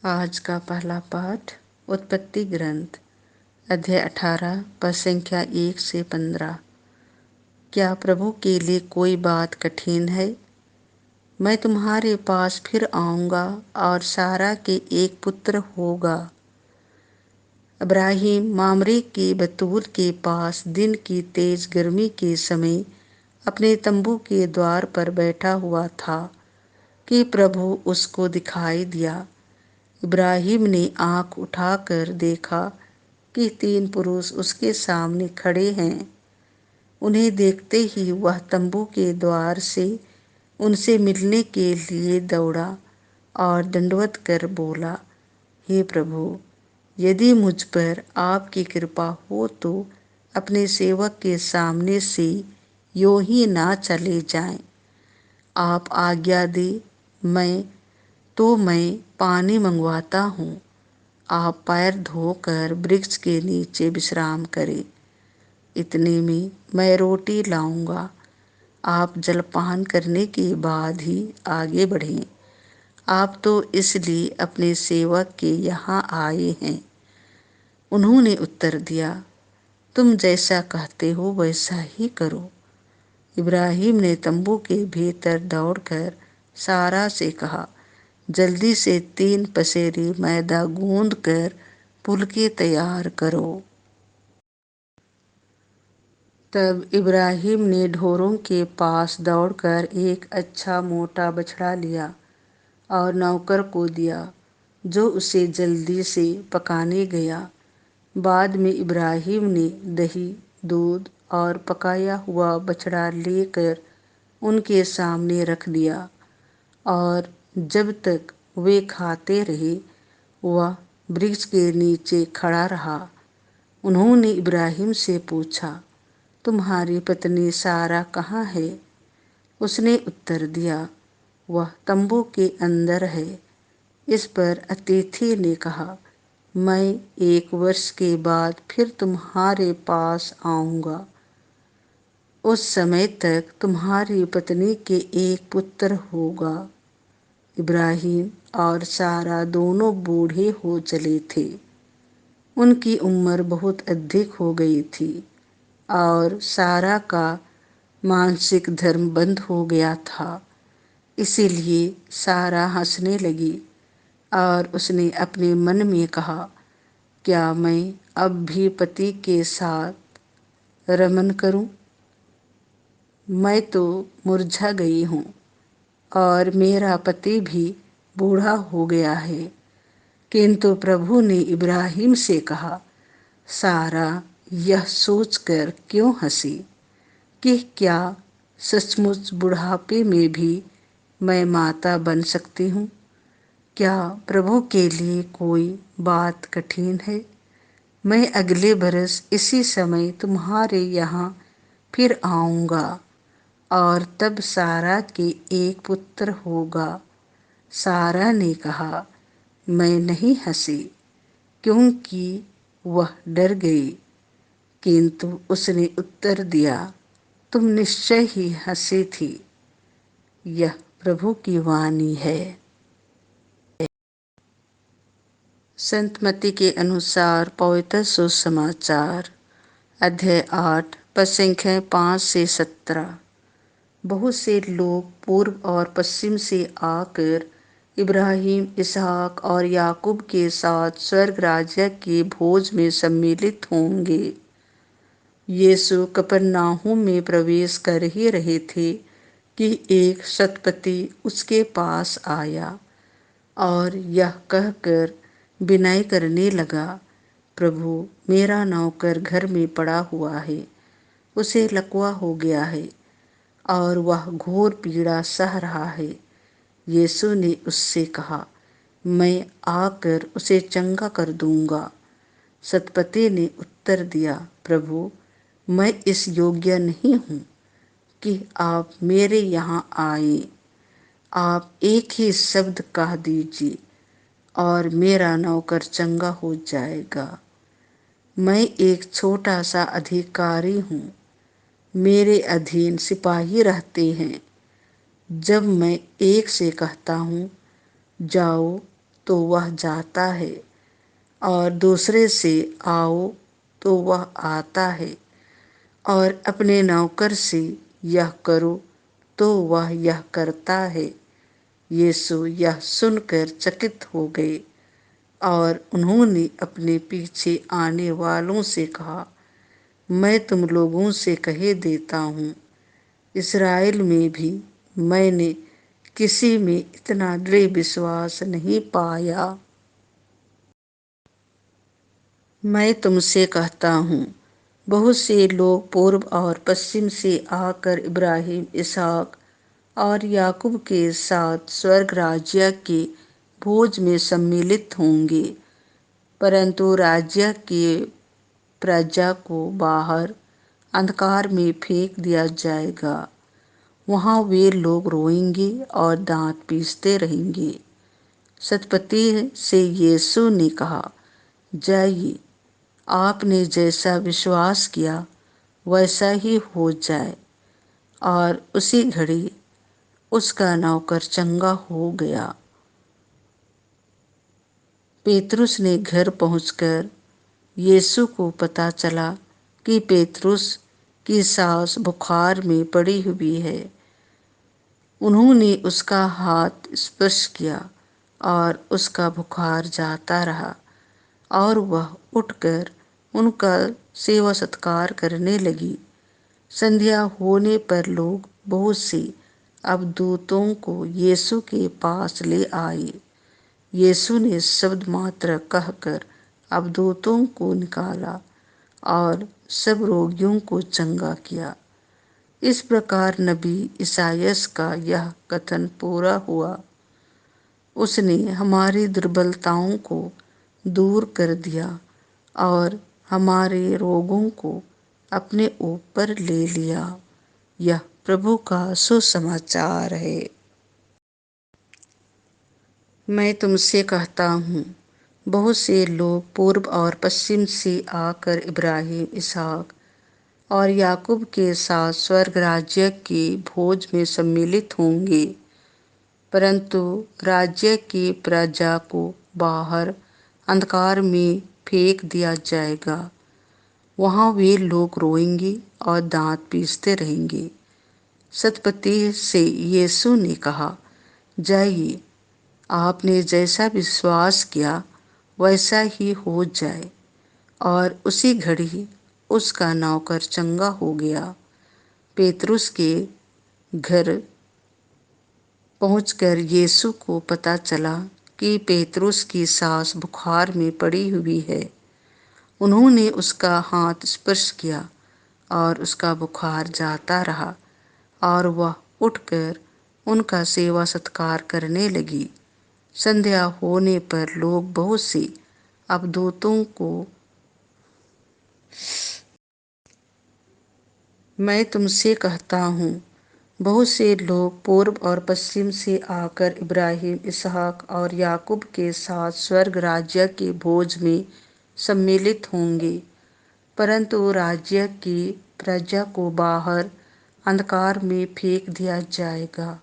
आज का पहला पाठ उत्पत्ति ग्रंथ अध्याय 18 पद संख्या 1 से 15। क्या प्रभु के लिए कोई बात कठिन है? मैं तुम्हारे पास फिर आऊँगा और सारा के एक पुत्र होगा। इब्राहिम मामरे के बतूल के पास दिन की तेज गर्मी के समय अपने तंबू के द्वार पर बैठा हुआ था कि प्रभु उसको दिखाई दिया। इब्राहिम ने आंख उठाकर देखा कि 3 पुरुष उसके सामने खड़े हैं। उन्हें देखते ही वह तंबू के द्वार से उनसे मिलने के लिए दौड़ा और दंडवत कर बोला, हे प्रभु, यदि मुझ पर आपकी कृपा हो तो अपने सेवक के सामने से यूं ही ना चले जाएं। आप आज्ञा दे, मैं पानी मंगवाता हूँ। आप पैर धोकर वृक्ष के नीचे विश्राम करें। इतने में मैं रोटी लाऊंगा। आप जलपान करने के बाद ही आगे बढ़ें। आप तो इसलिए अपने सेवक के यहाँ आए हैं। उन्होंने उत्तर दिया, तुम जैसा कहते हो वैसा ही करो। इब्राहिम ने तंबू के भीतर दौड़कर सारा से कहा, जल्दी से 3 पसेरी मैदा गूंद कर पुलके तैयार करो। तब इब्राहिम ने ढोरों के पास दौड़कर एक अच्छा मोटा बछड़ा लिया और नौकर को दिया, जो उसे जल्दी से पकाने गया। बाद में इब्राहिम ने दही, दूध और पकाया हुआ बछड़ा लेकर उनके सामने रख दिया और जब तक वे खाते रहे वह वृक्ष के नीचे खड़ा रहा। उन्होंने इब्राहिम से पूछा, तुम्हारी पत्नी सारा कहाँ है? उसने उत्तर दिया, वह तंबू के अंदर है। इस पर अतिथि ने कहा, मैं 1 वर्ष के बाद फिर तुम्हारे पास आऊँगा। उस समय तक तुम्हारी पत्नी के एक पुत्र होगा। इब्राहिम और सारा दोनों बूढ़े हो चले थे। उनकी उम्र बहुत अधिक हो गई थी और सारा का मानसिक धर्म बंद हो गया था। इसीलिए सारा हंसने लगी और उसने अपने मन में कहा, क्या मैं अब भी पति के साथ रमन करूं? मैं तो मुरझा गई हूँ और मेरा पति भी बूढ़ा हो गया है। किंतु प्रभु ने इब्राहिम से कहा, सारा यह सोचकर क्यों हंसी कि क्या सचमुच बुढ़ापे में भी मैं माता बन सकती हूँ? क्या प्रभु के लिए कोई बात कठिन है? मैं अगले बरस इसी समय तुम्हारे यहाँ फिर आऊँगा और तब सारा के एक पुत्र होगा। सारा ने कहा, मैं नहीं हंसी, क्योंकि वह डर गई। किंतु उसने उत्तर दिया, तुम निश्चय ही हंसी थी। यह प्रभु की वाणी है। संत मत्ती के अनुसार पवित्र सुसमाचार अध्याय 8 पद संख्या 5 से 17। बहुत से लोग पूर्व और पश्चिम से आकर इब्राहिम, इसहाक और याकूब के साथ स्वर्ग राज्य के भोज में सम्मिलित होंगे। यीशु कफरनाहूम में प्रवेश कर ही रहे थे कि एक शतपति उसके पास आया और यह कहकर विनय करने लगा, प्रभु, मेरा नौकर घर में पड़ा हुआ है, उसे लकवा हो गया है और वह घोर पीड़ा सह रहा है। यीशु ने उससे कहा, मैं आकर उसे चंगा कर दूंगा। शतपति ने उत्तर दिया, प्रभु, मैं इस योग्य नहीं हूँ कि आप मेरे यहाँ आए। आप एक ही शब्द कह दीजिए और मेरा नौकर चंगा हो जाएगा। मैं एक छोटा सा अधिकारी हूँ। मेरे अधीन सिपाही रहते हैं। जब मैं एक से कहता हूँ, जाओ, तो वह जाता है, और दूसरे से आओ तो वह आता है, और अपने नौकर से यह करो तो वह यह करता है। यीशु यह सुनकर चकित हो गए, और उन्होंने अपने पीछे आने वालों से कहा, मैं तुम लोगों से कहे देता हूँ, इस्राएल में भी मैंने किसी में इतना दृढ़ विश्वास नहीं पाया। मैं तुमसे कहता हूँ, बहुत से लोग पूर्व और पश्चिम से आकर इब्राहिम, इसहाक और याकूब के साथ स्वर्ग राज्य के भोज में सम्मिलित होंगे, परंतु राज्य की प्रजा को बाहर अंधकार में फेंक दिया जाएगा। वहाँ वे लोग रोएंगे और दांत पीसते रहेंगे। सतपति से यीशु ने कहा, जाइए, आपने जैसा विश्वास किया वैसा ही हो जाए। और उसी घड़ी उसका नौकर चंगा हो गया। पेतरुस ने घर पहुंचकर यीशु को पता चला कि पेतरुस की सास बुखार में पड़ी हुई है। उन्होंने उसका हाथ स्पर्श किया और उसका बुखार जाता रहा, और वह उठकर उनका सेवा सत्कार करने लगी। संध्या होने पर लोग बहुत से अवधूतों को यीशु के पास ले आए। यीशु ने शब्द मात्र कहकर अवधूतों को निकाला और सब रोगियों को चंगा किया। इस प्रकार नबी ईसायास का यह कथन पूरा हुआ, उसने हमारी दुर्बलताओं को दूर कर दिया और हमारे रोगों को अपने ऊपर ले लिया। यह प्रभु का सुसमाचार है। मैं तुमसे कहता हूँ, बहुत से लोग पूर्व और पश्चिम से आकर इब्राहिम, इसहाक और याकूब के साथ स्वर्ग राज्य के भोज में सम्मिलित होंगे, परंतु राज्य की प्रजा को बाहर अंधकार में फेंक दिया जाएगा। वहाँ वे लोग रोएंगे और दांत पीसते रहेंगे। सतपति से यीशु ने कहा, जाइए, आपने जैसा विश्वास किया वैसा ही हो जाए। और उसी घड़ी उसका नौकर चंगा हो गया। पेतरुस के घर पहुंचकर यीशु को पता चला कि पेतरुस की सास बुखार में पड़ी हुई है। उन्होंने उसका हाथ स्पर्श किया और उसका बुखार जाता रहा, और वह उठकर उनका सेवा सत्कार करने लगी। संध्या होने पर लोग बहुत से अवधूतों को, मैं तुमसे कहता हूँ, बहुत से लोग पूर्व और पश्चिम से आकर इब्राहिम, इसहाक और याकूब के साथ स्वर्ग राज्य के भोज में सम्मिलित होंगे, परंतु राज्य की प्रजा को बाहर अंधकार में फेंक दिया जाएगा।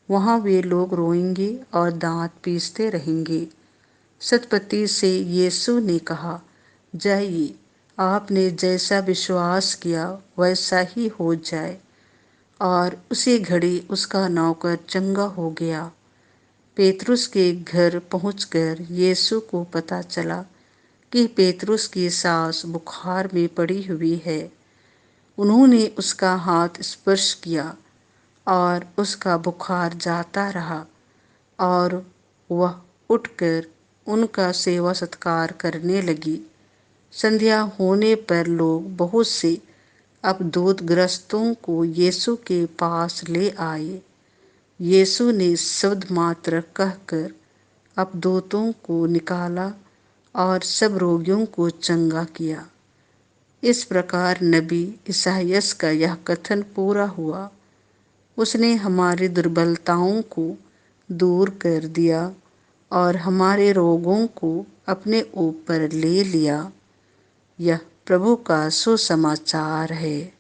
वहाँ वे लोग रोएंगे और दांत पीसते रहेंगे। सतपति से यीशु ने कहा, जाइए, आपने जैसा विश्वास किया वैसा ही हो जाए। और उसी घड़ी उसका नौकर चंगा हो गया। पेतरुस के घर पहुंचकर यीशु को पता चला कि पेतरुस की सास बुखार में पड़ी हुई है। उन्होंने उसका हाथ स्पर्श किया और उसका बुखार जाता रहा, और वह उठकर उनका सेवा सत्कार करने लगी। संध्या होने पर लोग बहुत से अवधूत ग्रस्तों को यीशु के पास ले आए। यीशु ने शब्द मात्र कहकर अवधूतों को निकाला और सब रोगियों को चंगा किया। इस प्रकार नबी ईसायास का यह कथन पूरा हुआ, उसने हमारी दुर्बलताओं को दूर कर दिया और हमारे रोगों को अपने ऊपर ले लिया। यह प्रभु का सुसमाचार है।